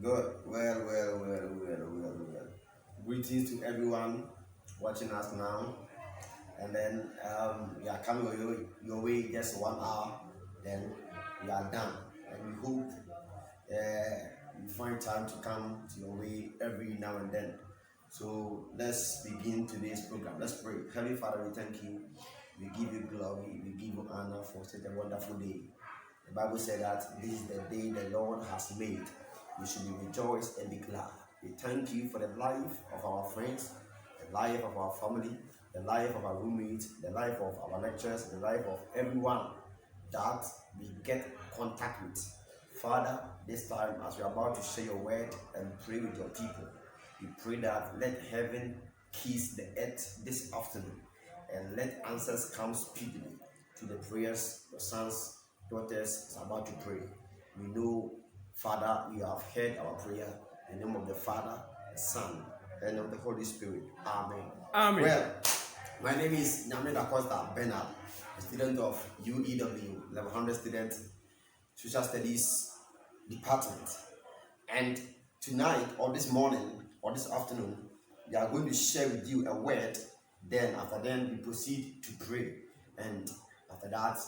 Good. Well. Greetings to everyone watching us now. And then we are coming your way just 1 hour, then we are done. And we hope you find time to come to your way every now and then. So let's begin today's program. Let's pray. Heavenly Father, we thank you. We give you glory. We give you honor for such a wonderful day. The Bible said that this is the day the Lord has made. We should be rejoiced and be glad. We thank you for the life of our friends, the life of our family, the life of our roommates, the life of our lecturers, the life of everyone that we get contact with. Father, this time as we are about to share your word and pray with your people, we pray that let heaven kiss the earth this afternoon and let answers come speedily to the prayers your sons, daughters is about to pray. We know, Father, you have heard our prayer. In the name of the Father, the Son, and of the Holy Spirit. Amen. Amen. Well, my name is Nyame Dacosta Bernard, a student of UEW, level 100 student, Social Studies Department. And tonight, or this morning, or this afternoon, we are going to share with you a word. Then, after then, we proceed to pray. And after that,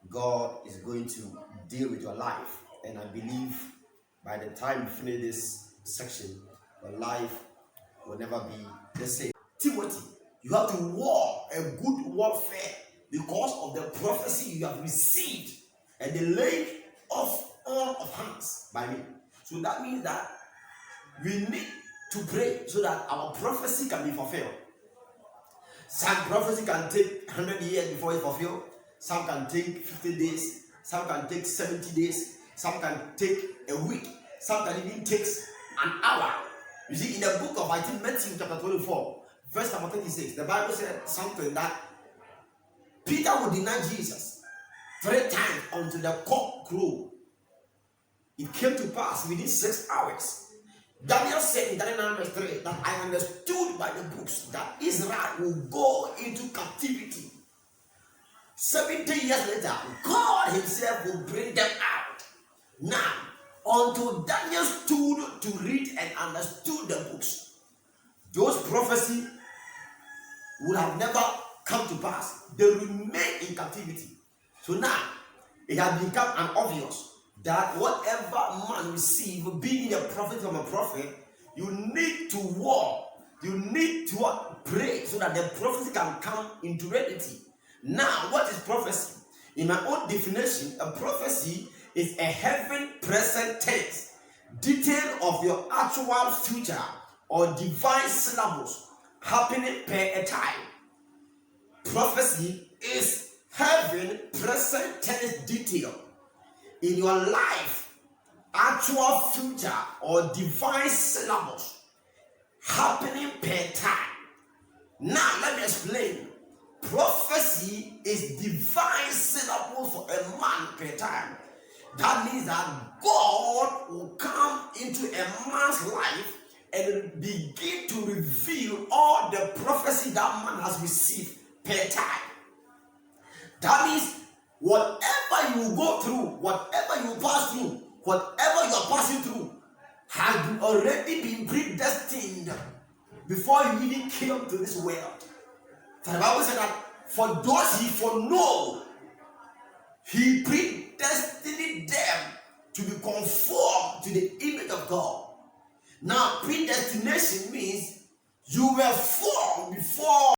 God is going to deal with your life. And I believe by the time you finish this section, your life will never be the same. Timothy, you have to war a good warfare because of the prophecy you have received and the laying of all of hands by me. So that means that we need to pray so that our prophecy can be fulfilled. Some prophecy can take 100 years before it's fulfilled. Some can take 50 days. Some can take 70 days. Some can take a week. Some can even take an hour. You see, in the book of Matthew chapter 24, verse number 36, the Bible said something that Peter would deny Jesus 3 times until the cock crew. It came to pass within 6 hours. Daniel said in Daniel verse 3 that I understood by the books that Israel will go into captivity. 70 years later, God himself will bring them out. Now, until Daniel stood to read and understood the books, those prophecies would have never come to pass. They remain in captivity. So now, it has become an obvious that whatever man receive, being a prophet from a prophet, you need to war. You need to pray so that the prophecy can come into reality. Now, what is prophecy? In my own definition, a prophecy is a heaven present tense, detail of your actual future or divine syllables happening per a time. Prophecy is heaven present tense detail in your life, actual future or divine syllables happening per time. Now, let me explain. Prophecy is divine syllables for a man per time. That means that God will come into a man's life and begin to reveal all the prophecy that man has received per time. That means whatever you go through, whatever you pass through, whatever you are passing through has already been predestined before you even came to this world. So the Bible said that for those he foreknow, he predestined them to be conformed to the image of God. Now, predestination means you were